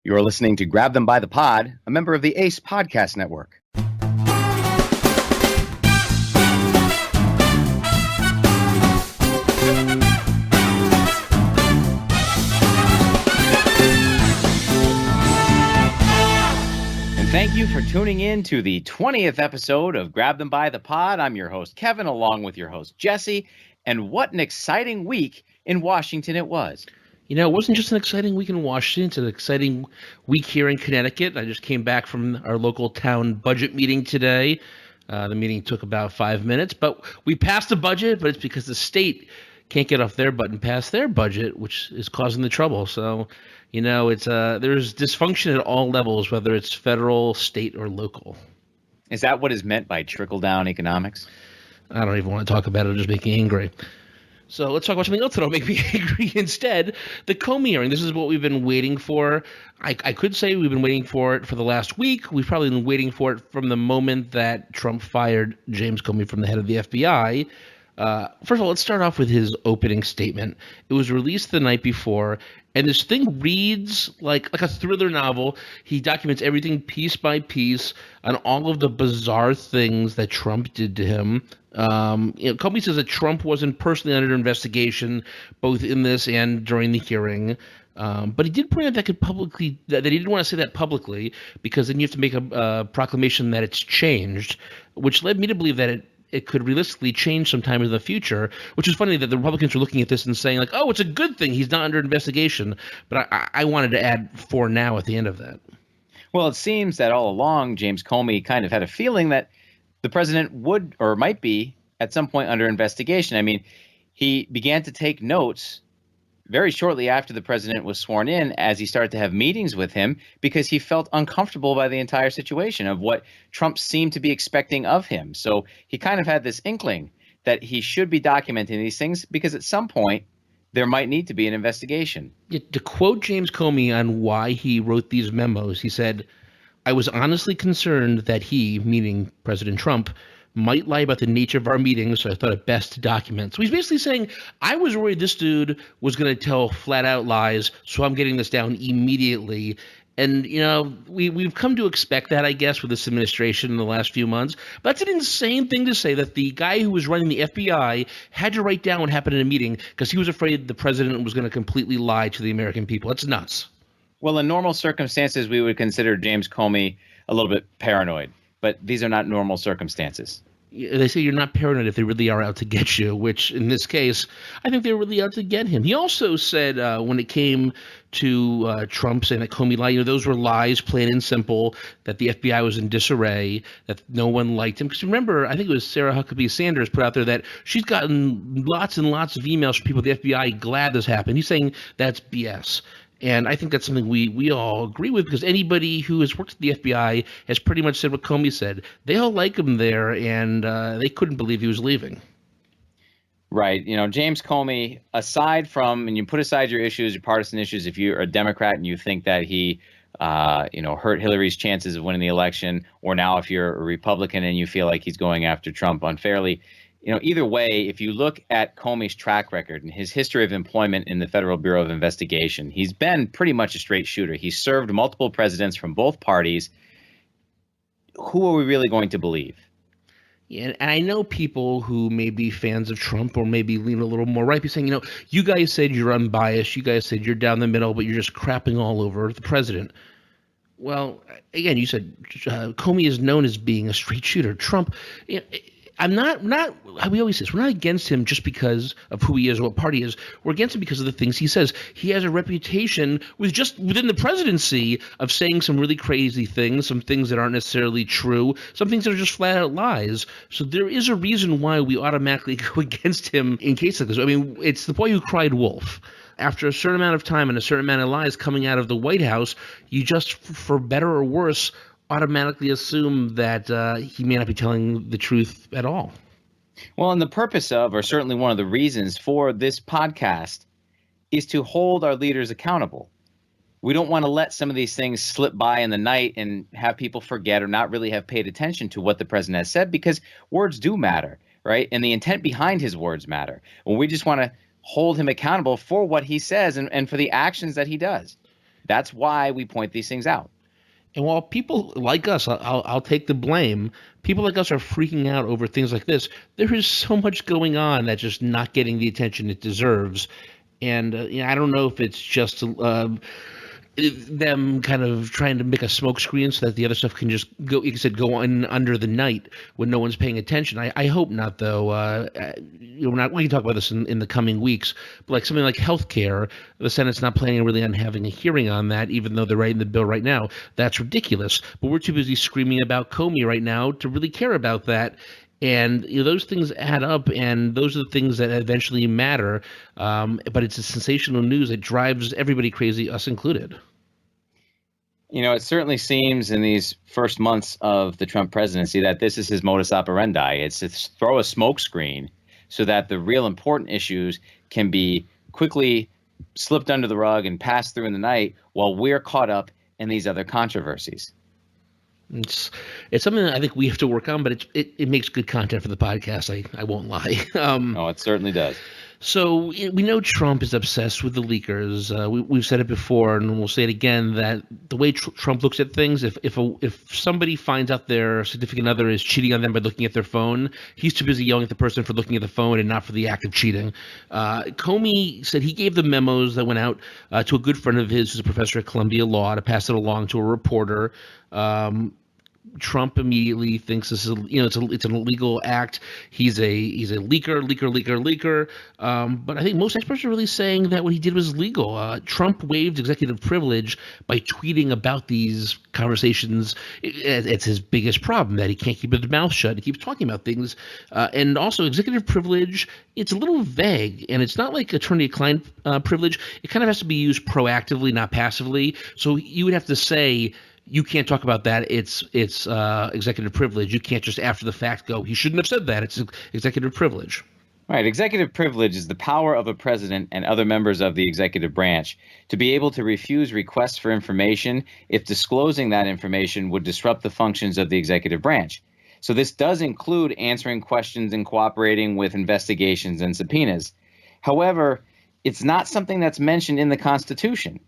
You are listening to Grab Them by the Pod, a member of the ACE Podcast Network. And thank you for tuning in to the 20th episode of Grab Them by the Pod. I'm your host, Kevin, along with your host, Jesse. And what an exciting week in Washington it was. You know, it wasn't just an exciting week in Washington. It's an exciting week here in Connecticut. I just came back from our local town budget meeting today. The meeting took about 5 minutes, but we passed the budget, but it's because the state can't get off their butt and pass their budget, which is causing the trouble. So, you know, it's there's dysfunction at all levels, whether it's federal, state, or local. Is that what is meant by trickle-down economics? I don't even want to talk about it. It'll just make me angry. So let's talk about something else that'll make me angry instead. The Comey hearing. This is what we've been waiting for. I could say we've been waiting for it for the last week. We've probably been waiting for it from the moment that Trump fired James Comey from the head of the FBI. First of all, let's start off with his opening statement. It was released the night before, and this thing reads like a thriller novel. He documents everything piece by piece on all of the bizarre things that Trump did to him. Comey says that Trump wasn't personally under investigation, both in this and during the hearing. But he did point out that he didn't want to say that publicly because then you have to make a proclamation that it's changed, which led me to believe that it could realistically change sometime in the future, which is funny that the Republicans are looking at this and saying, like, oh, it's a good thing he's not under investigation. But I wanted to add for now at the end of that. Well, it seems that all along, James Comey kind of had a feeling that the president would or might be at some point under investigation. I mean, he began to take notes very shortly after the president was sworn in as he started to have meetings with him because he felt uncomfortable by the entire situation of what Trump seemed to be expecting of him. So he kind of had this inkling that he should be documenting these things because at some point there might need to be an investigation. To quote James Comey on why he wrote these memos, he said, "I was honestly concerned that he," meaning President Trump, "might lie about the nature of our meetings, so I thought it best to document." So he's basically saying, I was worried this dude was going to tell flat-out lies, so I'm getting this down immediately. And, you know, we've come to expect that, I guess, with this administration in the last few months. But that's an insane thing to say, that the guy who was running the FBI had to write down what happened in a meeting because he was afraid the president was going to completely lie to the American people. That's nuts. Well, in normal circumstances, we would consider James Comey a little bit paranoid, but these are not normal circumstances. They say you're not paranoid if they really are out to get you, which in this case, I think they're really out to get him. He also said when it came to Trump saying that Comey lied, those were lies, plain and simple, that the FBI was in disarray, that no one liked him. Because remember, I think it was Sarah Huckabee Sanders put out there that she's gotten lots and lots of emails from people at the FBI glad this happened. He's saying that's BS. And I think that's something we all agree with because anybody who has worked at the FBI has pretty much said what Comey said. They all like him there, and they couldn't believe he was leaving. Right. James Comey, aside from, and you put aside your issues, your partisan issues, if you're a Democrat and you think that he, hurt Hillary's chances of winning the election, or now if you're a Republican and you feel like he's going after Trump unfairly, either way, if you look at Comey's track record and his history of employment in the Federal Bureau of Investigation, he's been pretty much a straight shooter. He's served multiple presidents from both parties. Who are we really going to believe? Yeah, and I know people who may be fans of Trump or maybe lean a little more right, be saying, you guys said you're unbiased, you guys said you're down the middle, but you're just crapping all over the president. Well, again, you said Comey is known as being a straight shooter. Trump, I'm not we always say this, we're not against him just because of who he is or what party he is. We're against him because of the things he says. He has a reputation within the presidency of saying some really crazy things, some things that aren't necessarily true, some things that are just flat out lies. So there is a reason why we automatically go against him in cases like this. I mean, it's the boy who cried wolf. After a certain amount of time and a certain amount of lies coming out of the White House, you just, for better or worse, automatically assume that he may not be telling the truth at all. Well, and the purpose of, or certainly one of the reasons for this podcast, is to hold our leaders accountable. We don't want to let some of these things slip by in the night and have people forget or not really have paid attention to what the president has said, because words do matter, right? And the intent behind his words matter. And we just want to hold him accountable for what he says and for the actions that he does. That's why we point these things out. And while people like us, I'll take the blame. People like us are freaking out over things like this. There is so much going on that's just not getting the attention it deserves. And I don't know if it's just them kind of trying to make a smoke screen so that the other stuff can just go, like you said, go on under the night when no one's paying attention. I hope not, though. We can talk about this in the coming weeks. But like something like healthcare, the Senate's not planning really on having a hearing on that, even though they're writing the bill right now. That's ridiculous. But we're too busy screaming about Comey right now to really care about that. And those things add up, and those are the things that eventually matter. But it's a sensational news that drives everybody crazy, us included. It certainly seems in these first months of the Trump presidency that this is his modus operandi. It's to throw a smokescreen so that the real important issues can be quickly slipped under the rug and passed through in the night while we're caught up in these other controversies. It's something that I think we have to work on, but it makes good content for the podcast. I won't lie. Oh, it certainly does. So we know Trump is obsessed with the leakers. We've said it before, and we'll say it again, that the way Trump looks at things, if somebody finds out their significant other is cheating on them by looking at their phone, he's too busy yelling at the person for looking at the phone and not for the act of cheating. Comey said he gave the memos that went out to a good friend of his who's a professor at Columbia Law to pass it along to a reporter. Trump immediately thinks this is, it's an illegal act. He's a leaker. But I think most experts are really saying that what he did was legal. Trump waived executive privilege by tweeting about these conversations. It's his biggest problem, that he can't keep his mouth shut. He keeps talking about things. And also executive privilege, it's a little vague, and it's not like attorney-client privilege. It kind of has to be used proactively, not passively. So you would have to say, you can't talk about that. It's executive privilege. You can't just after the fact go, he shouldn't have said that. It's executive privilege. Right. Executive privilege is the power of a president and other members of the executive branch to be able to refuse requests for information if disclosing that information would disrupt the functions of the executive branch. So this does include answering questions and cooperating with investigations and subpoenas. However, it's not something that's mentioned in the Constitution.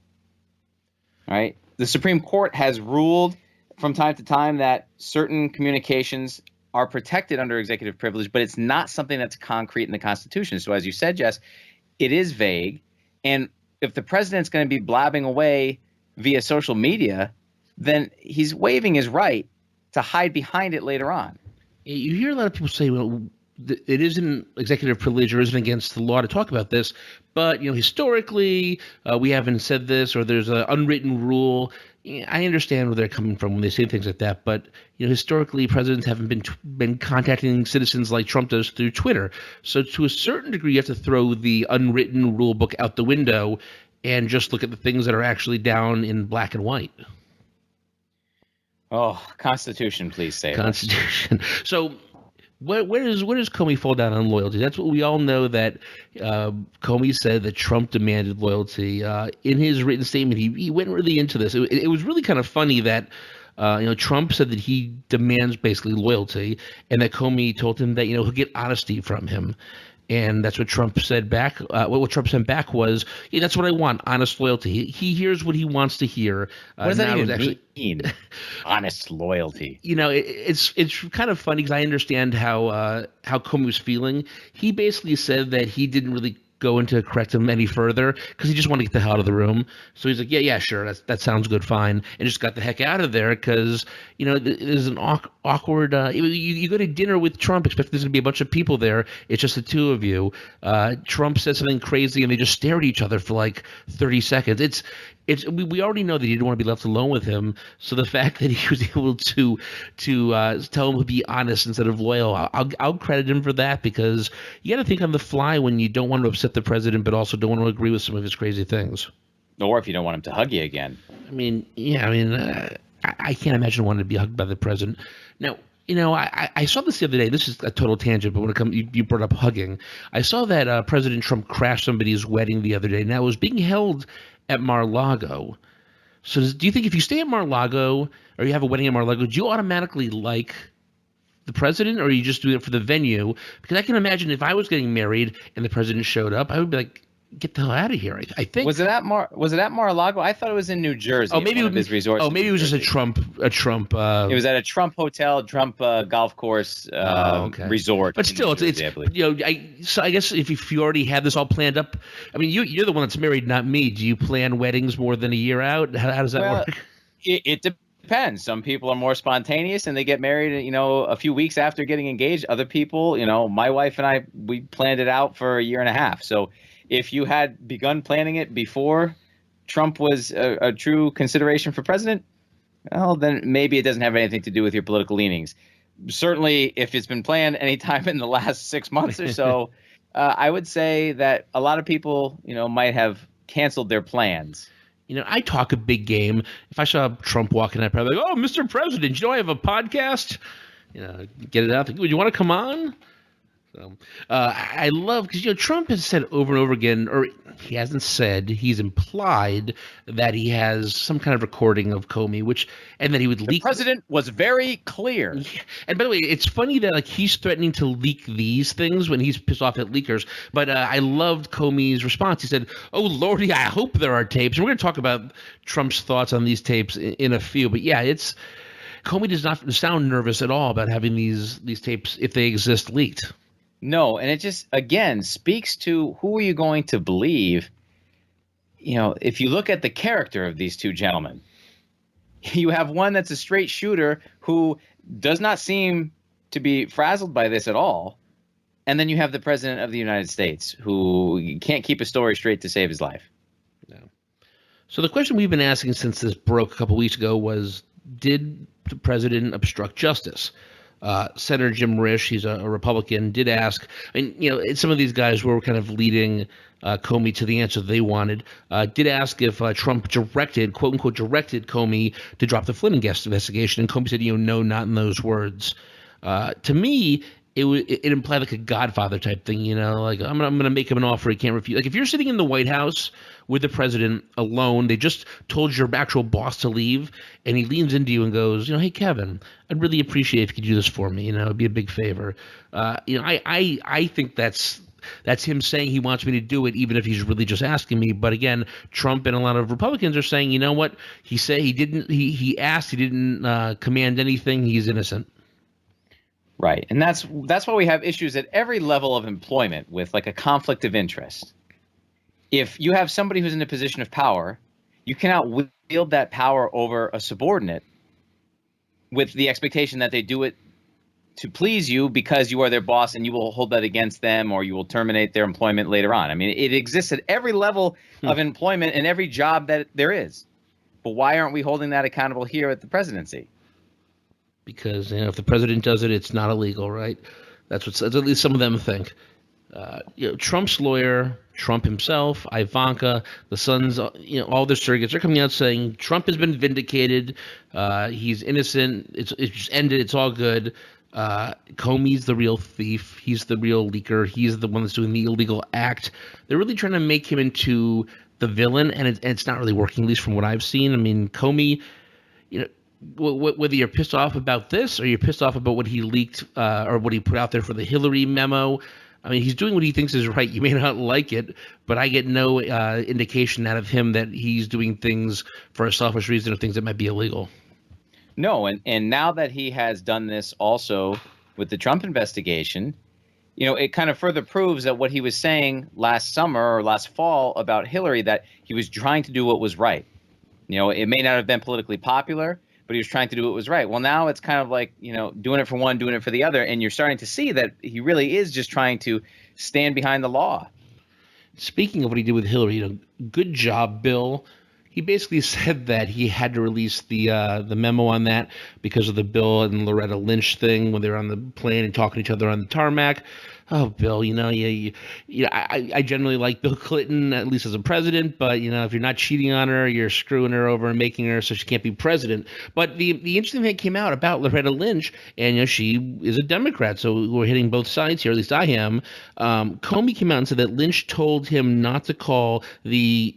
Right? The Supreme Court has ruled from time to time that certain communications are protected under executive privilege, but it's not something that's concrete in the Constitution. So as you said, Jess, it is vague. And if the president's going to be blabbing away via social media, then he's waiving his right to hide behind it later on. You hear a lot of people say, well, it isn't executive privilege or isn't against the law to talk about this, but historically we haven't said this, or there's an unwritten rule. I understand where they're coming from when they say things like that, but historically presidents haven't been contacting citizens like Trump does through Twitter. So to a certain degree, you have to throw the unwritten rule book out the window and just look at the things that are actually down in black and white. Oh, Constitution, please say Constitution. So where does Comey fall down on loyalty? That's what we all know, that Comey said that Trump demanded loyalty. In his written statement, he went really into this. It was really kind of funny that Trump said that he demands basically loyalty, and that Comey told him that he'll get honesty from him. And that's what Trump said back. What Trump sent back was, yeah, that's what I want, honest loyalty. He hears what he wants to hear. What does that even mean? Honest loyalty. It's kind of funny because I understand how Comey was feeling. He basically said that he didn't really go in to correct him any further because he just wanted to get the hell out of the room. So he's like, yeah, sure, that sounds good, fine, and just got the heck out of there because there's an awkward. You go to dinner with Trump, expect there's going to be a bunch of people there. It's just the two of you. Trump says something crazy, and they just stare at each other for like 30 seconds. We already know that he didn't want to be left alone with him. So the fact that he was able to tell him to be honest instead of loyal, I'll credit him for that, because you got to think on the fly when you don't want to upset the president, but also don't want to agree with some of his crazy things. Or if you don't want him to hug you again. I can't imagine wanting to be hugged by the president. Now, I saw this the other day. This is a total tangent, but when it comes, you brought up hugging. I saw that President Trump crashed somebody's wedding the other day. Now, it was being held at Mar-a-Lago. So do you think if you stay at Mar-a-Lago or you have a wedding at Mar-a-Lago, do you automatically like the president, or are you just doing it for the venue? Because I can imagine if I was getting married and the president showed up, I would be like, get the hell out of here. I think. Was it at Mar-a-Lago? I thought it was in New Jersey. Oh, maybe one of his resorts. Oh, maybe it was just a Trump. It was at a Trump hotel, Trump golf course resort. But still, it's I guess if you already had this all planned up, I mean, you're the one that's married, not me. Do you plan weddings more than a year out? How does that work? It depends. Some people are more spontaneous and they get married, a few weeks after getting engaged. Other people, my wife and I, we planned it out for a year and a half. So if you had begun planning it before Trump was a true consideration for president, well, then maybe it doesn't have anything to do with your political leanings. Certainly, if it's been planned anytime in the last 6 months or so, I would say that a lot of people, might have canceled their plans. I talk a big game. If I saw Trump walking, I'd probably go, "Oh, Mr. President, I have a podcast." Get it out there. Would you want to come on? So I love because Trump has said over and over again, or he hasn't said, he's implied that he has some kind of recording of Comey, and that he would leak. The president was very clear. Yeah. And by the way, it's funny that he's threatening to leak these things when he's pissed off at leakers. But I loved Comey's response. He said, "Oh Lordy, I hope there are tapes." And we're going to talk about Trump's thoughts on these tapes in a few. But yeah, Comey does not sound nervous at all about having these tapes, if they exist, leaked. No, and it just, again, speaks to who are you going to believe? If you look at the character of these two gentlemen, you have one that's a straight shooter who does not seem to be frazzled by this at all. And then you have the president of the United States who can't keep a story straight to save his life. No. So the question we've been asking since this broke a couple weeks ago was, did the president obstruct justice? Senator Jim Risch, he's a Republican, did ask, some of these guys were kind of leading Comey to the answer they wanted, did ask if Trump directed, quote unquote, directed Comey to drop the Flynn investigation. And Comey said, no, not in those words. To me, it implied like a Godfather type thing, like I'm gonna make him an offer he can't refuse. Like if you're sitting in the White House with the president alone, they just told your actual boss to leave, and he leans into you and goes, "Hey Kevin, I'd really appreciate if you could do this for me. It'd be a big favor." I think that's him saying he wants me to do it, even if he's really just asking me. But again, Trump and a lot of Republicans are saying, you know what? He said he didn't. He asked. He didn't command anything. He's innocent. Right. And that's why we have issues at every level of employment with like a conflict of interest. If you have somebody who's in a position of power, you cannot wield that power over a subordinate with the expectation that they do it to please you because you are their boss and you will hold that against them or you will terminate their employment later on. I mean, it exists at every level of employment and every job that there is. But why aren't we holding that accountable here at the presidency? Because if the president does it, it's not illegal, right? That's at least some of them think. Trump's lawyer, Trump himself, Ivanka, the sons, all their surrogates are coming out saying Trump has been vindicated. He's innocent. It's just ended. It's all good. Comey's the real thief. He's the real leaker. He's the one that's doing the illegal act. They're really trying to make him into the villain, and it's not really working, at least from what I've seen. I mean, Comey, whether you're pissed off about this or you're pissed off about what he leaked or what he put out there for the Hillary memo, I mean, he's doing what he thinks is right. You may not like it, but I get no indication out of him that he's doing things for a selfish reason or things that might be illegal. No, and now that he has done this also with the Trump investigation, it kind of further proves that what he was saying last summer or last fall about Hillary, that he was trying to do what was right. It may not have been politically popular, but he was trying to do what was right. Well, now it's kind of like, doing it for one, doing it for the other. And you're starting to see that he really is just trying to stand behind the law. Speaking of what he did with Hillary, good job, Bill. He basically said that he had to release the memo on that because of the Bill and Loretta Lynch thing when they were on the plane and talking to each other on the tarmac. Oh, Bill, I generally like Bill Clinton, at least as a president, but, if you're not cheating on her, you're screwing her over and making her so she can't be president. But the interesting thing came out about Loretta Lynch, and, she is a Democrat, so we're hitting both sides here, at least I am. Comey came out and said that Lynch told him not to call the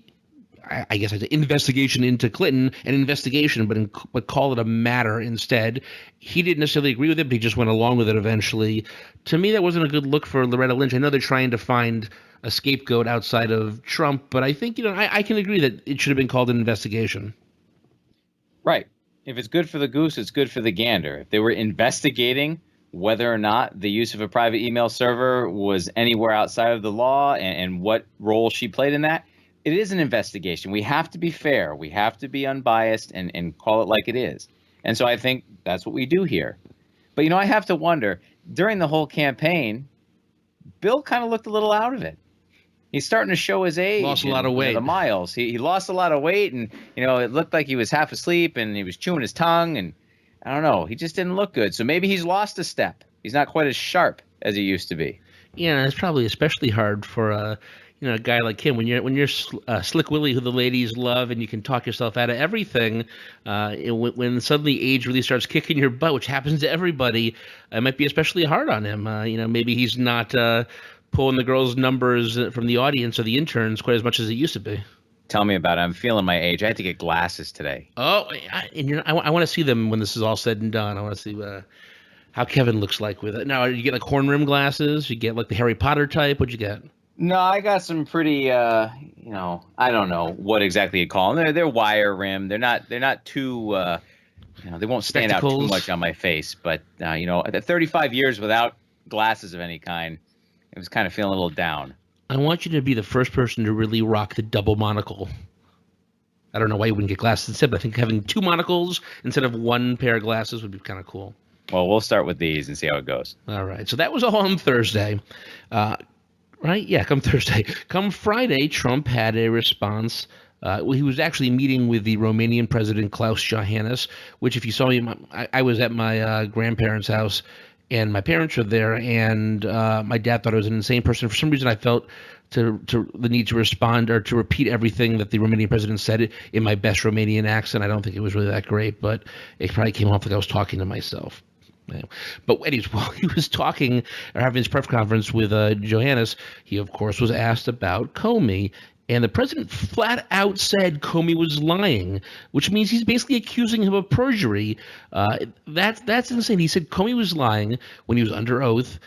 I guess I'd say investigation into Clinton, an investigation, but call it a matter instead. He didn't necessarily agree with it, but he just went along with it eventually. To me, that wasn't a good look for Loretta Lynch. I know they're trying to find a scapegoat outside of Trump, but I think, I can agree that it should have been called an investigation. Right. If it's good for the goose, it's good for the gander. If they were investigating whether or not the use of a private email server was anywhere outside of the law and what role she played in that, it is an investigation. We have to be fair. We have to be unbiased and call it like it is. And so I think that's what we do here. But, I have to wonder, during the whole campaign, Bill kind of looked a little out of it. He's starting to show his age. Lost a lot of weight. The miles. He lost a lot of weight, and, it looked like he was half asleep, and he was chewing his tongue, and I don't know. He just didn't look good. So maybe he's lost a step. He's not quite as sharp as he used to be. Yeah, it's probably especially hard for a guy like him when you're Slick Willie, who the ladies love, and you can talk yourself out of everything. When suddenly age really starts kicking your butt, which happens to everybody, it might be especially hard on him. Maybe he's not pulling the girls' numbers from the audience or the interns quite as much as he used to be. Tell me about it. I'm feeling my age. I had to get glasses today. Oh, I want to see them when this is all said and done. I want to see how Kevin looks like with it. Now, you get like horn rim glasses? You get like the Harry Potter type? What'd you get? No, I got some pretty, I don't know what exactly you call them. They're wire rim. They're not too, they won't stand Spectacles. Out too much on my face. But, at 35 years without glasses of any kind, it was kind of feeling a little down. I want you to be the first person to really rock the double monocle. I don't know why you wouldn't get glasses instead, but I think having two monocles instead of one pair of glasses would be kind of cool. Well, we'll start with these and see how it goes. All right. So that was all on Thursday. Right? Yeah, come Thursday. Come Friday, Trump had a response. He was actually meeting with the Romanian president, Klaus Iohannis, which if you saw me, I was at my grandparents' house, and my parents were there, and my dad thought I was an insane person. For some reason, I felt to the need to respond or to repeat everything that the Romanian president said in my best Romanian accent. I don't think it was really that great, but it probably came off like I was talking to myself. But anyways, while he was talking or having his press conference with Iohannis, he, of course, was asked about Comey. And the president flat out said Comey was lying, which means he's basically accusing him of perjury. That's insane. He said Comey was lying when he was under oath.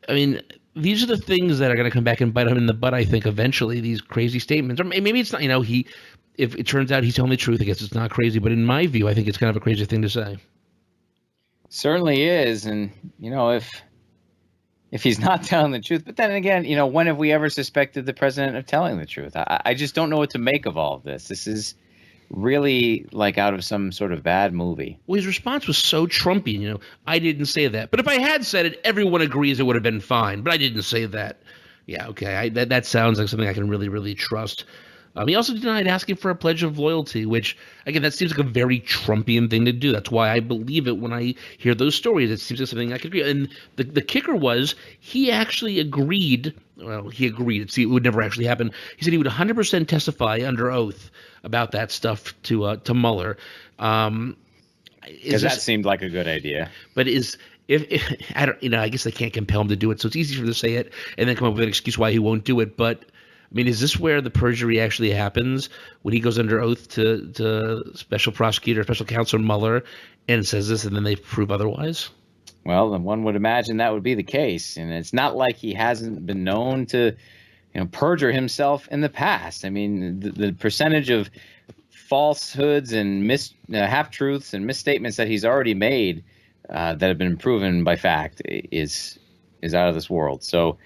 I mean, these are the things that are going to come back and bite him in the butt, I think, eventually, these crazy statements. Or maybe it's not, if it turns out he's telling the truth, I guess it's not crazy. But in my view, I think it's kind of a crazy thing to say. Certainly is. And, if he's not telling the truth, but then again, when have we ever suspected the president of telling the truth? I just don't know what to make of all of this. This is really like out of some sort of bad movie. Well, his response was so Trumpian, I didn't say that. But if I had said it, everyone agrees it would have been fine. But I didn't say that. Yeah, okay. That sounds like something I can really, really trust. He also denied asking for a pledge of loyalty, which, again, that seems like a very Trumpian thing to do. That's why I believe it when I hear those stories. It seems like something I could agree. And the kicker was he actually agreed. Well, he agreed. See, it would never actually happen. He said he would 100% testify under oath about that stuff to Mueller. Because that seemed like a good idea. But if I don't, I guess they can't compel him to do it, so it's easy for them to say it and then come up with an excuse why he won't do it. But I mean, is this where the perjury actually happens when he goes under oath to special prosecutor, special counsel Mueller, and says this, and then they prove otherwise? Well, then one would imagine that would be the case, and it's not like he hasn't been known to, perjure himself in the past. I mean, the percentage of falsehoods and half-truths and misstatements that he's already made that have been proven by fact is out of this world. So.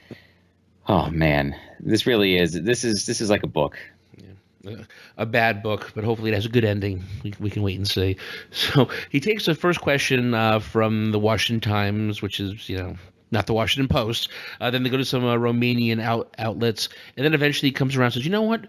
Oh man, this really is. This is like a book. Yeah. A bad book, but hopefully it has a good ending. We can wait and see. So he takes the first question from the Washington Times, which is not the Washington Post. Then they go to some Romanian outlets, and then eventually he comes around and says, you know what?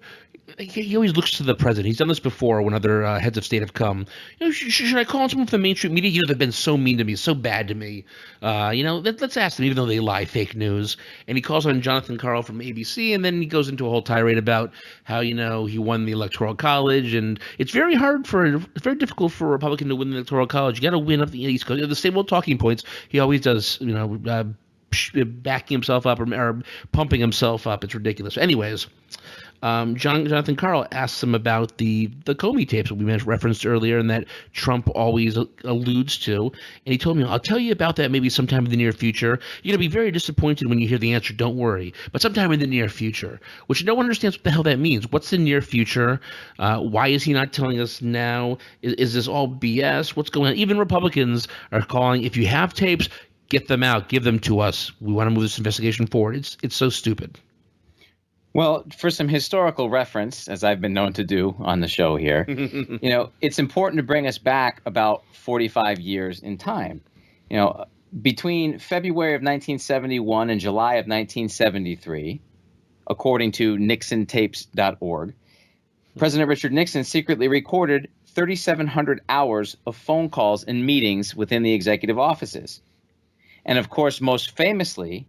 He always looks to the president. He's done this before when other heads of state have come. Should I call on someone from the mainstream media? They've been so mean to me, so bad to me. Let's ask them, even though they lie, fake news. And he calls on Jonathan Karl from ABC, and then he goes into a whole tirade about how he won the Electoral College, and it's very difficult for a Republican to win the Electoral College. You got to win up the East Coast. The same old talking points he always does. Backing himself up or pumping himself up. It's ridiculous. Anyways. Jonathan Carl asked him about the Comey tapes that we referenced earlier and that Trump always alludes to. And he told me, I'll tell you about that maybe sometime in the near future. You're going to be very disappointed when you hear the answer. Don't worry. But sometime in the near future, which no one understands what the hell that means. What's the near future? Why is he not telling us now? Is this all BS? What's going on? Even Republicans are calling, if you have tapes, get them out. Give them to us. We want to move this investigation forward. It's so stupid. Well, for some historical reference, as I've been known to do on the show here, it's important to bring us back about 45 years in time. Between February of 1971 and July of 1973, according to NixonTapes.org, President Richard Nixon secretly recorded 3,700 hours of phone calls and meetings within the executive offices. And of course, most famously,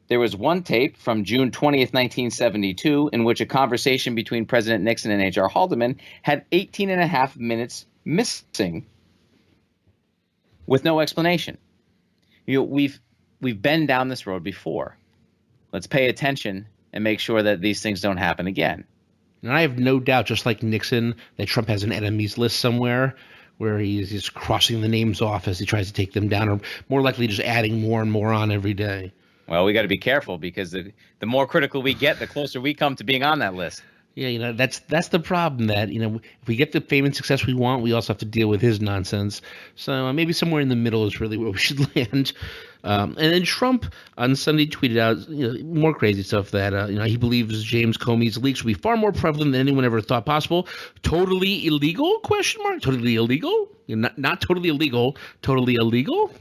there was one tape from June 20th, 1972, in which a conversation between President Nixon and H.R. Haldeman had 18 and a half minutes missing with no explanation. We've been down this road before. Let's pay attention and make sure that these things don't happen again. And I have no doubt, just like Nixon, that Trump has an enemies list somewhere where he's just crossing the names off as he tries to take them down, or more likely just adding more and more on every day. Well, we got to be careful because the more critical we get, the closer we come to being on that list. Yeah, that's the problem. That if we get the fame and success we want, we also have to deal with his nonsense. So maybe somewhere in the middle is really where we should land. And then Trump on Sunday tweeted out more crazy stuff that he believes James Comey's leaks will be far more prevalent than anyone ever thought possible. Totally illegal? Question mark. Totally illegal? Not totally illegal. Totally illegal.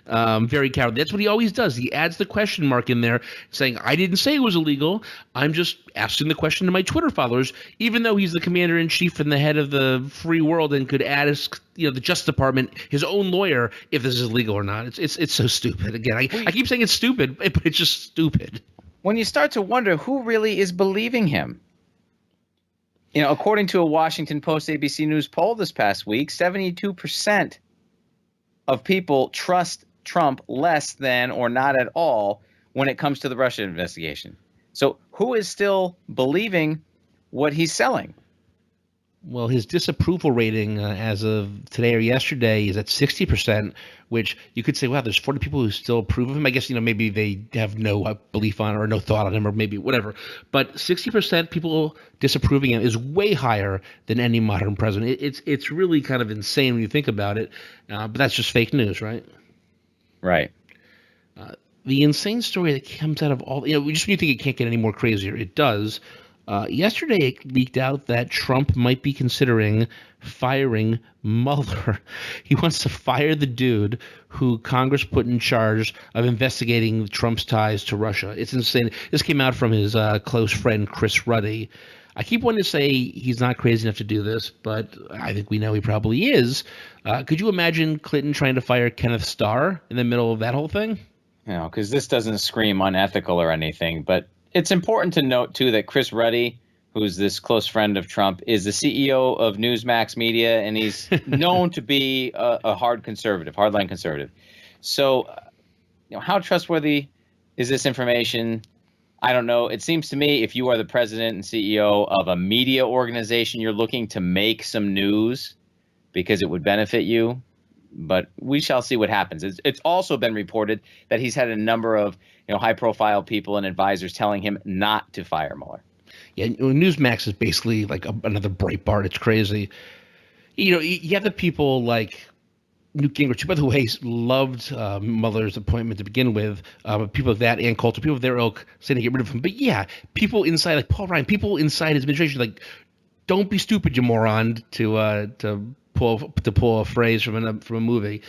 Very cowardly. That's what he always does. He adds the question mark in there, saying, "I didn't say it was illegal. I'm just asking the question to my Twitter followers." Even though he's the commander in chief and the head of the free world and could ask the Justice Department, his own lawyer, if this is legal or not. It's so stupid. Again, I keep saying it's stupid, but it's just stupid. When you start to wonder who really is believing him. According to a Washington Post ABC News poll this past week, 72% of people trust Trump less than or not at all when it comes to the Russia investigation. So who is still believing what he's selling? Well, his disapproval rating as of today or yesterday is at 60%, which you could say, wow, there's 40 people who still approve of him. I guess, maybe they have no belief on or no thought on him or maybe whatever. But 60% people disapproving him is way higher than any modern president. It's really kind of insane when you think about it. But that's just fake news, right? Right. The insane story that comes out of all, just when you think it can't get any more crazier, it does. Yesterday, it leaked out that Trump might be considering firing Mueller. He wants to fire the dude who Congress put in charge of investigating Trump's ties to Russia. It's insane. This came out from his close friend, Chris Ruddy. I keep wanting to say he's not crazy enough to do this, but I think we know he probably is. Could you imagine Clinton trying to fire Kenneth Starr in the middle of that whole thing? Because this doesn't scream unethical or anything, but it's important to note, too, that Chris Ruddy, who's this close friend of Trump, is the CEO of Newsmax Media, and he's known to be a hardline conservative. So, how trustworthy is this information? I don't know. It seems to me if you are the president and CEO of a media organization, you're looking to make some news because it would benefit you. But we shall see what happens. It's also been reported that he's had a number of high-profile people and advisors telling him not to fire Mueller. Yeah, Newsmax is basically like another Breitbart. It's crazy. You have the people like Newt Gingrich, who, by the way, loved Mueller's appointment to begin with. People of that and Coulter, people of their ilk, saying to get rid of him. But yeah, people inside, like Paul Ryan, people inside his administration, like, don't be stupid, you moron, to pull a phrase from a movie.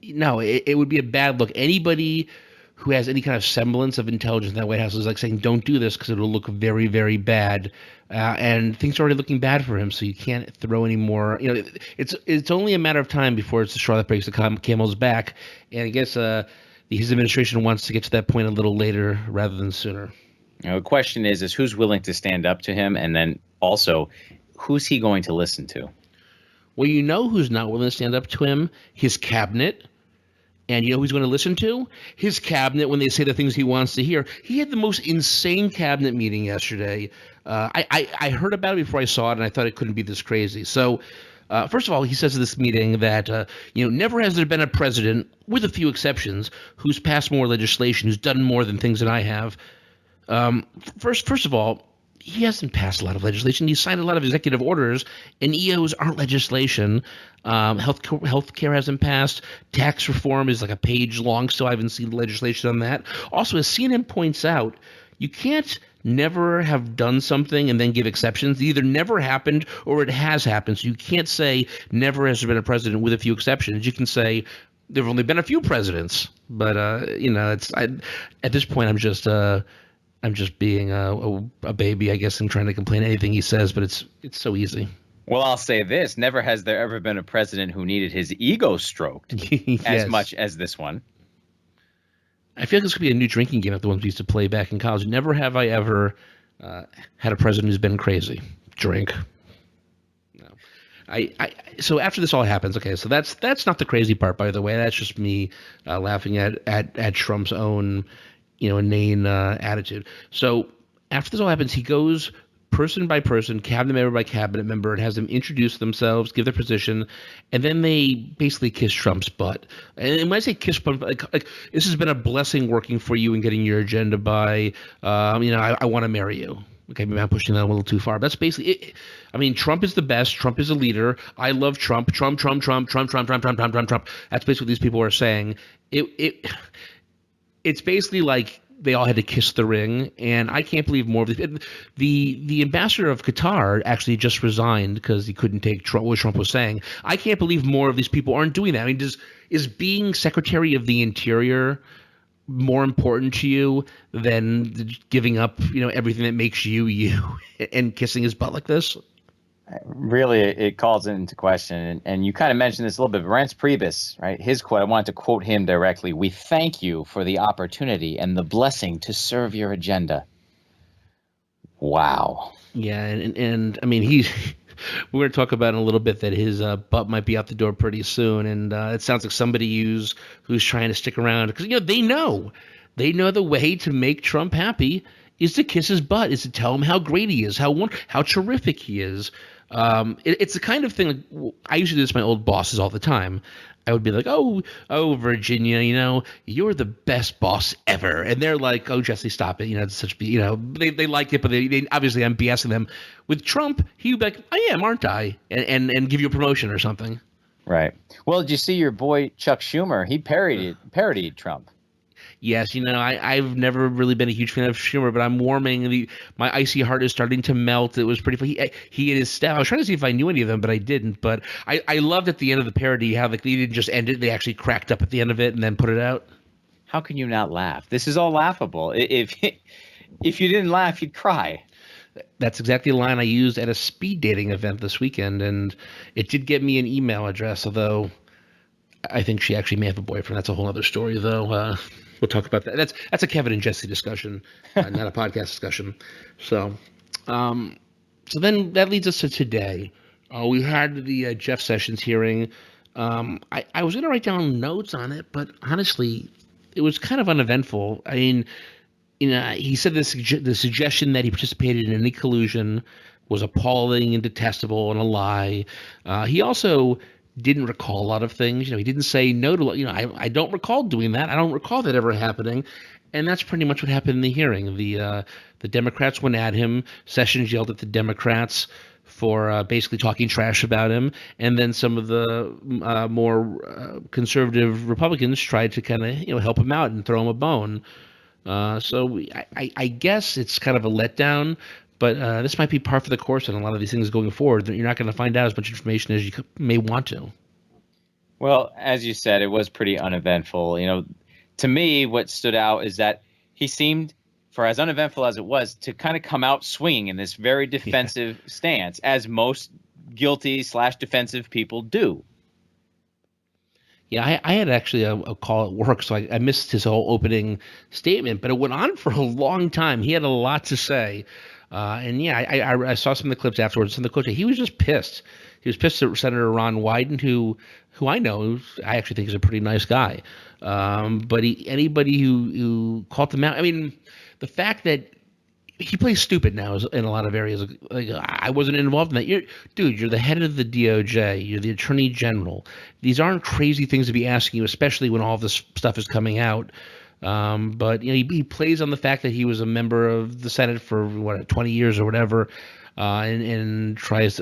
No, it would be a bad look. Anybody who has any kind of semblance of intelligence in that White House is like saying, don't do this because it will look very, very bad. And things are already looking bad for him, so you can't throw any more. It's only a matter of time before it's the straw that breaks the camel's back. And I guess his administration wants to get to that point a little later rather than sooner. The question is who's willing to stand up to him, and then also who's he going to listen to? Well, who's not willing to stand up to him? His cabinet And you know who he's going to listen to? His cabinet when they say the things he wants to hear. He had the most insane cabinet meeting yesterday. I heard about it before I saw it, and I thought it couldn't be this crazy. So, first of all, he says at this meeting that never has there been a president, with a few exceptions, who's passed more legislation, who's done more than things that I have. First of all, he hasn't passed a lot of legislation. He signed a lot of executive orders, and EOs aren't legislation. Health care hasn't passed. Tax reform is like a page long, so I haven't seen legislation on that. Also, as CNN points out, you can't never have done something and then give exceptions. It either never happened or it has happened. So you can't say never has there been a president with a few exceptions. You can say there have only been a few presidents. But at this point, I'm just being a baby, I guess, and trying to complain anything he says. But it's so easy. Well, I'll say this: never has there ever been a president who needed his ego stroked Yes. as much as this one. I feel like this could be a new drinking game, like the ones we used to play back in college. Never have I ever had a president who's been crazy. Drink. No. So after this all happens, okay, so that's not the crazy part, by the way. That's just me laughing at Trump's own, inane attitude. So after this all happens, he goes person by person, cabinet member by cabinet member, and has them introduce themselves, give their position, and then they basically kiss Trump's butt. And when I say kiss, like this has been a blessing working for you and getting your agenda by, I want to marry you. Okay, maybe I'm pushing that a little too far. That's basically it. I mean, Trump is the best. Trump is a leader. I love Trump. Trump. That's basically what these people are saying. It's basically like they all had to kiss the ring, and I can't believe more of this. The ambassador of Qatar actually just resigned because he couldn't take what Trump was saying. I can't believe more of these people aren't doing that. I mean, is being Secretary of the Interior more important to you than giving up, everything that makes you, and kissing his butt like this? Really, it calls it into question. And you kind of mentioned this a little bit. Reince Priebus, right? His quote, I wanted to quote him directly. "We thank you for the opportunity and the blessing to serve your agenda." Wow. Yeah. And I mean, we're going to talk about in a little bit that his butt might be out the door pretty soon. And it sounds like somebody who's trying to stick around because, they know the way to make Trump happy is to kiss his butt, is to tell him how great he is, how terrific he is. It's the kind of thing like, I used to do this to my old bosses all the time. I would be like, oh, Virginia, you're the best boss ever. And they're like, oh, Jesse, stop it. It's such, they like it, but they obviously I'm BSing them. With Trump, he'd be like, I am, aren't I? And give you a promotion or something. Right. Well, did you see your boy Chuck Schumer? He parodied Trump. Yes, I've never really been a huge fan of Schumer, but I'm warming. My icy heart is starting to melt. It was pretty funny. He and his staff. I was trying to see if I knew any of them, but I didn't. But I loved at the end of the parody how they didn't just end it; they actually cracked up at the end of it and then put it out. How can you not laugh? This is all laughable. If you didn't laugh, you'd cry. That's exactly the line I used at a speed dating event this weekend, and it did get me an email address. Although I think she actually may have a boyfriend. That's a whole other story, though. We'll talk about that. That's a Kevin and Jesse discussion, not a podcast discussion. So then that leads us to today. We had the Jeff Sessions hearing. I was going to write down notes on it, but honestly, it was kind of uneventful. I mean, he said the suggestion that he participated in any collusion was appalling and detestable and a lie. He also didn't recall a lot of things. He didn't say no to, I don't recall doing that. I don't recall that ever happening. And that's pretty much what happened in the hearing. The Democrats went at him. Sessions yelled at the Democrats for basically talking trash about him. And then some of the more conservative Republicans tried to kind of, help him out and throw him a bone. So I guess it's kind of a letdown. But this might be par for the course on a lot of these things going forward. You're not going to find out as much information as you may want to. Well, as you said, it was pretty uneventful. To me, what stood out is that he seemed, for as uneventful as it was, to kind of come out swinging in this very defensive stance, as most guilty/defensive people do. Yeah, I had actually a call at work, so I missed his whole opening statement. But it went on for a long time. He had a lot to say. I saw some of the clips afterwards. And the coach, he was just pissed. He was pissed at Senator Ron Wyden, who I know, I actually think is a pretty nice guy. But anybody who called him out, I mean, the fact that he plays stupid now in a lot of areas. Like, I wasn't involved in that. You're the head of the DOJ. You're the Attorney General. These aren't crazy things to be asking you, especially when all this stuff is coming out. But he plays on the fact that he was a member of the Senate for 20 years or whatever, and tries.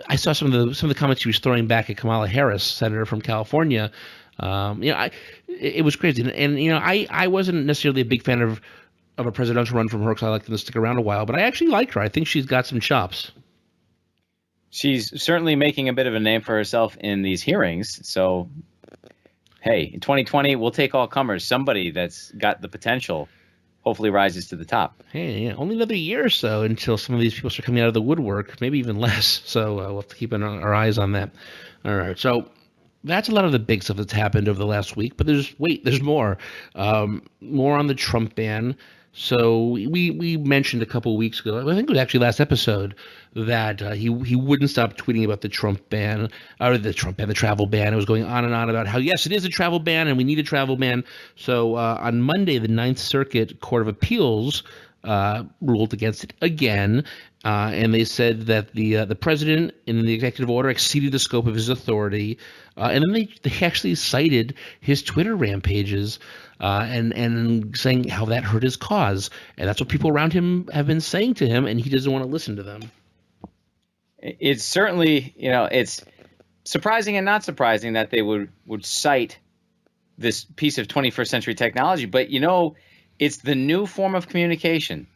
I saw some of the comments he was throwing back at Kamala Harris, senator from California. It was crazy, and I wasn't necessarily a big fan of a presidential run from her because I like them to stick around a while, but I actually like her. I think she's got some chops. She's certainly making a bit of a name for herself in these hearings. So, hey, in 2020, we'll take all comers. Somebody that's got the potential hopefully rises to the top. Hey, yeah, only another year or so until some of these people start coming out of the woodwork, maybe even less. So we'll have to keep our eyes on that. All right, so that's a lot of the big stuff that's happened over the last week, but there's more. More on the Trump ban. So we mentioned a couple of weeks ago, I think it was actually last episode, that he wouldn't stop tweeting about the Trump ban, or the travel ban. It was going on and on about how, yes, it is a travel ban and we need a travel ban. So on Monday, the Ninth Circuit Court of Appeals ruled against it again, and they said that the president, in the executive order, exceeded the scope of his authority, and then they actually cited his Twitter rampages and saying how that hurt his cause, and that's what people around him have been saying to him, and he doesn't want to listen to them. It's certainly, it's surprising and not surprising that they would cite this piece of 21st century technology, but it's the new form of communication.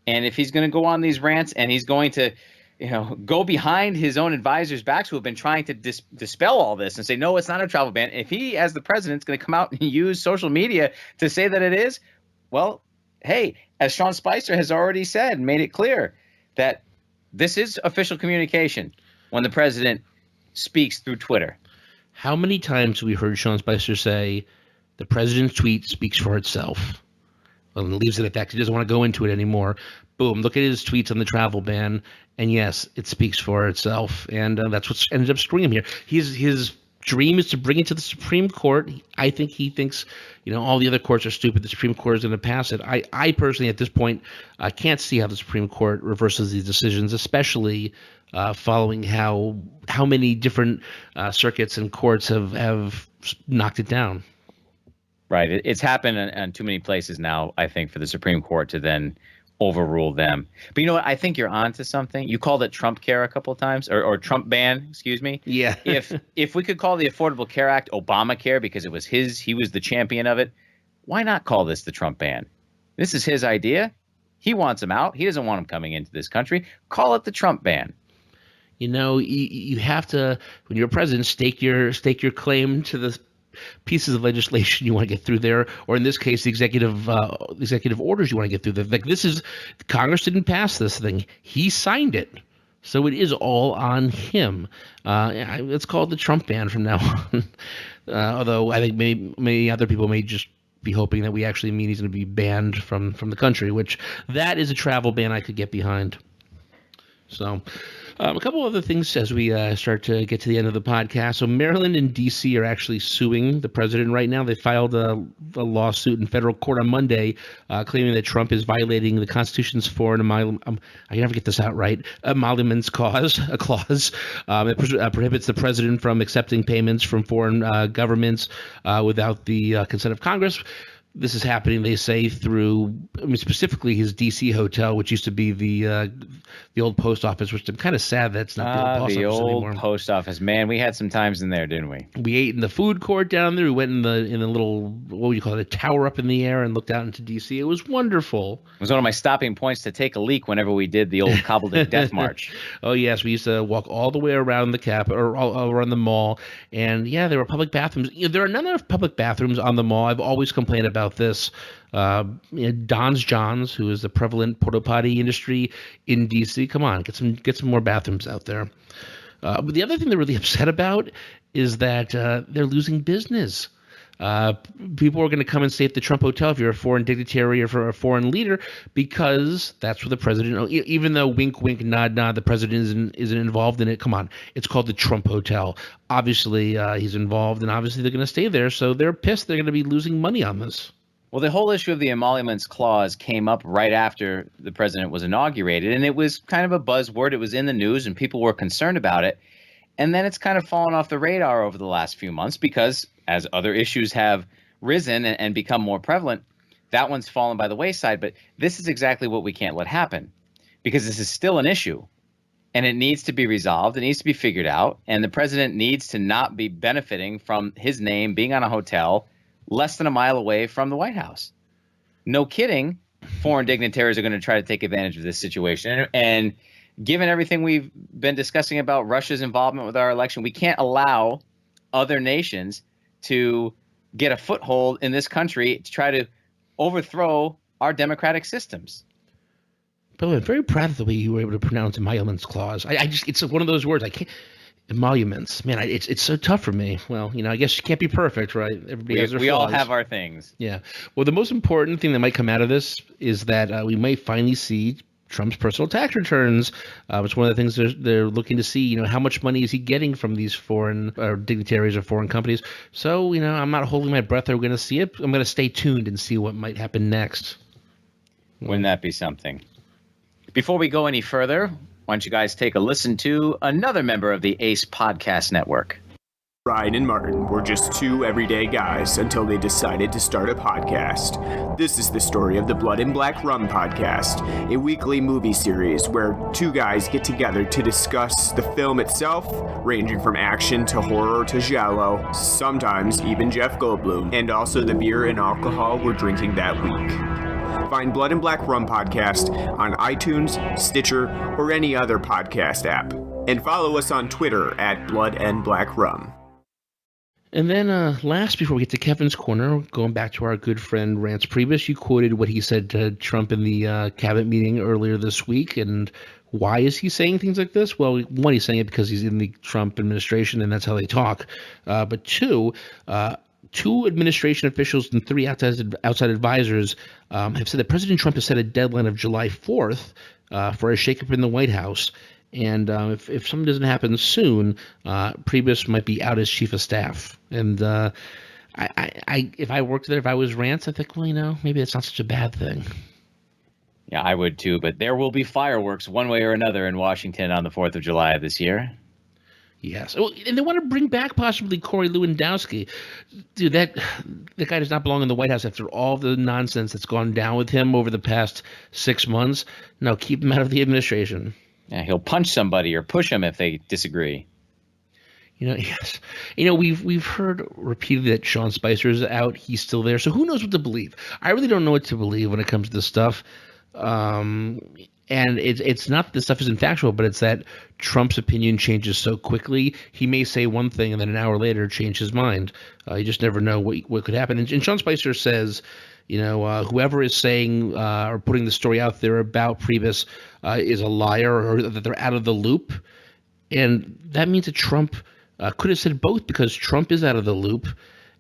And if he's going to go on these rants and he's going to, go behind his own advisors' backs who have been trying to dispel all this and say, no, it's not a travel ban. If he, as the president, is going to come out and use social media to say that it is, well, hey, as Sean Spicer has already said, made it clear that this is official communication when the president speaks through Twitter. How many times have we heard Sean Spicer say, the president's tweet speaks for itself? Well, and leaves it at that. He doesn't want to go into it anymore. Boom, look at his tweets on the travel ban, and yes, it speaks for itself, and that's what ended up screwing him here. His dream is to bring it to the Supreme Court. I think he thinks, all the other courts are stupid. The Supreme Court is going to pass it. I personally, at this point, can't see how the Supreme Court reverses these decisions, especially following how many different circuits and courts have knocked it down. Right. It's happened in too many places now, I think, for the Supreme Court to then overrule them. But you know what? I think you're onto something. You called it Trump Care a couple of times, or Trump ban, excuse me. Yeah. if we could call the Affordable Care Act Obamacare because it was he was the champion of it, why not call this the Trump ban? This is his idea. He wants him out. He doesn't want him coming into this country. Call it the Trump ban. You have to, when you're president, stake your claim to the pieces of legislation you want to get through there, or in this case, the executive orders you want to get through there. Like, Congress didn't pass this thing; he signed it, so it is all on him. Let's call it the Trump ban from now on. Although I think maybe other people may just be hoping that we actually mean he's going to be banned from the country, which that is a travel ban I could get behind. So. A couple other things as we start to get to the end of the podcast. So Maryland and D.C. are actually suing the president right now. They filed a lawsuit in federal court on Monday claiming that Trump is violating the Constitution's foreign I can never get this out right, emoluments clause. It prohibits the president from accepting payments from foreign governments without the consent of Congress. This is happening, they say, through, specifically his D.C. hotel, which used to be the old post office, which I'm kind of sad that's not the old post office anymore. The old post office. Man, we had some times in there, didn't we? We ate in the food court down there. We went in the little, what would you call it, a tower up in the air and looked out into D.C. It was wonderful. It was one of my stopping points to take a leak whenever we did the old Cobbledick Death March. Oh, yes. We used to walk all the way around the Capitol, or all around the mall. And, yeah, there were public bathrooms. There are not enough public bathrooms on the mall. I've always complained about this. Don's John's, who is the prevalent porta potty industry in DC. Come on, get some more bathrooms out there. But the other thing they're really upset about is that they're losing business. People are going to come and stay at the Trump Hotel if you're a foreign dignitary or for a foreign leader, because that's where the president, even though wink, wink, nod, nod, the president isn't involved in it. Come on. It's called the Trump Hotel. Obviously, he's involved, and obviously they're going to stay there. So they're pissed. They're going to be losing money on this. Well, the whole issue of the emoluments clause came up right after the president was inaugurated, and it was kind of a buzzword. It was in the news, and people were concerned about it. And then it's kind of fallen off the radar over the last few months because as other issues have risen and become more prevalent, that one's fallen by the wayside. But this is exactly what we can't let happen, because this is still an issue and it needs to be resolved. It needs to be figured out. And the president needs to not be benefiting from his name being on a hotel less than a mile away from the White House. No kidding. Foreign dignitaries are going to try to take advantage of this situation. And given everything we've been discussing about Russia's involvement with our election, we can't allow other nations to get a foothold in this country to try to overthrow our democratic systems. By the way, I'm very proud of the way you were able to pronounce emoluments clause. It's one of those words I can't. Emoluments, man, it's so tough for me. Well, I guess you can't be perfect, right? Everybody has their flaws. We all have our things. Yeah. Well, the most important thing that might come out of this is that we might finally see Trump's personal tax returns. It's one of the things they're looking to see. How much money is he getting from these foreign dignitaries or foreign companies? So, I'm not holding my breath. We're going to see it. I'm going to stay tuned and see what might happen next. Wouldn't that be something? Before we go any further, why don't you guys take a listen to another member of the ACE Podcast Network. Ryan and Martin were just two everyday guys until they decided to start a podcast. This is the story of the Blood and Black Rum podcast, a weekly movie series where two guys get together to discuss the film itself, ranging from action to horror to giallo, sometimes even Jeff Goldblum, and also the beer and alcohol we're drinking that week. Find Blood and Black Rum podcast on iTunes, Stitcher, or any other podcast app. And follow us on Twitter at Blood and Black Rum. And then last, before we get to Kevin's Corner, going back to our good friend Rance Priebus, you quoted what he said to Trump in the cabinet meeting earlier this week. And why is he saying things like this? Well, one, he's saying it because he's in the Trump administration and that's how they talk. But two administration officials and three outside advisors have said that President Trump has set a deadline of July 4th for a shakeup in the White House. And if something doesn't happen soon, Priebus might be out as chief of staff. And if I worked there, if I was Rance, I think, well, maybe it's not such a bad thing. Yeah, I would too. But there will be fireworks one way or another in Washington on the 4th of July of this year. Yes. Oh, and they want to bring back possibly Corey Lewandowski. Dude, that guy does not belong in the White House after all the nonsense that's gone down with him over the past 6 months. No, keep him out of the administration. Yeah, he'll punch somebody or push them if they disagree. Yes. We've heard repeatedly that Sean Spicer's out. He's still there. So who knows what to believe? I really don't know what to believe when it comes to this stuff. And it's not that this stuff isn't factual, but it's that Trump's opinion changes so quickly. He may say one thing and then an hour later change his mind. You just never know what could happen. And Sean Spicer says, whoever is saying or putting the story out there about Priebus is a liar or that they're out of the loop. And that means that Trump could have said both, because Trump is out of the loop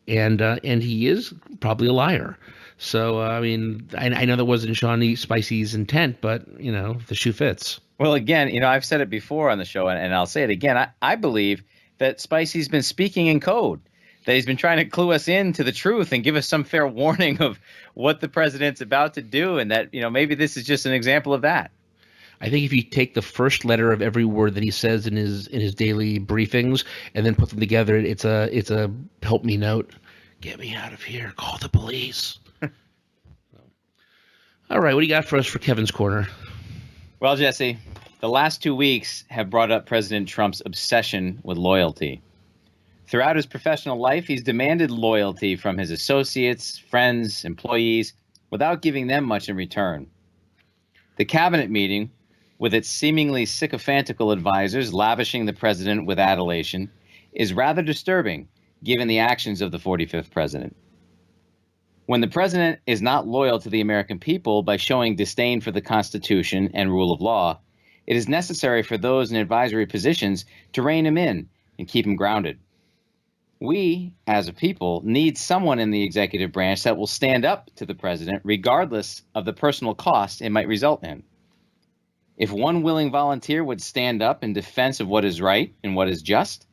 and he is probably a liar. So, I know that wasn't Sean Spicy's intent, but, the shoe fits. Well, again, I've said it before on the show, and I'll say it again. I believe that Spicy's been speaking in code, that he's been trying to clue us into the truth and give us some fair warning of what the president's about to do, and that, maybe this is just an example of that. I think if you take the first letter of every word that he says in his daily briefings and then put them together, it's a help me note. Get me out of here. Call the police. All right, what do you got for us for Kevin's Corner? Well, Jesse, the last 2 weeks have brought up President Trump's obsession with loyalty. Throughout his professional life, he's demanded loyalty from his associates, friends, employees, without giving them much in return. The cabinet meeting, with its seemingly sycophantical advisors lavishing the president with adulation, is rather disturbing, given the actions of the 45th president. When the president is not loyal to the American people by showing disdain for the Constitution and rule of law, it is necessary for those in advisory positions to rein him in and keep him grounded. We, as a people, need someone in the executive branch that will stand up to the president, regardless of the personal cost it might result in. If one willing volunteer would stand up in defense of what is right and what is just,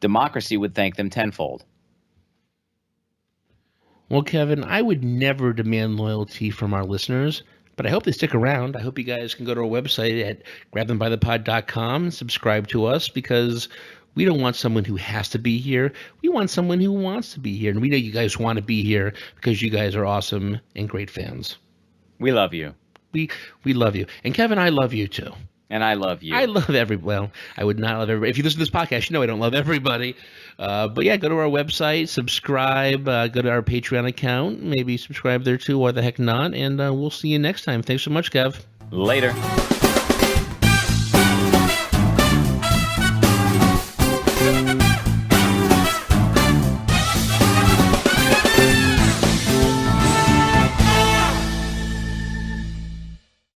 democracy would thank them tenfold. Well, Kevin, I would never demand loyalty from our listeners, but I hope they stick around. I hope you guys can go to our website at grabthembythepod.com and subscribe to us, because we don't want someone who has to be here. We want someone who wants to be here. And we know you guys want to be here because you guys are awesome and great fans. We love you. We love you. And Kevin, I love you too. And I love you. I love well, I would not love everybody. If you listen to this podcast, you know I don't love everybody. But yeah, go to our website, subscribe, go to our Patreon account, maybe subscribe there too, or the heck not. And we'll see you next time. Thanks so much, Kev. Later.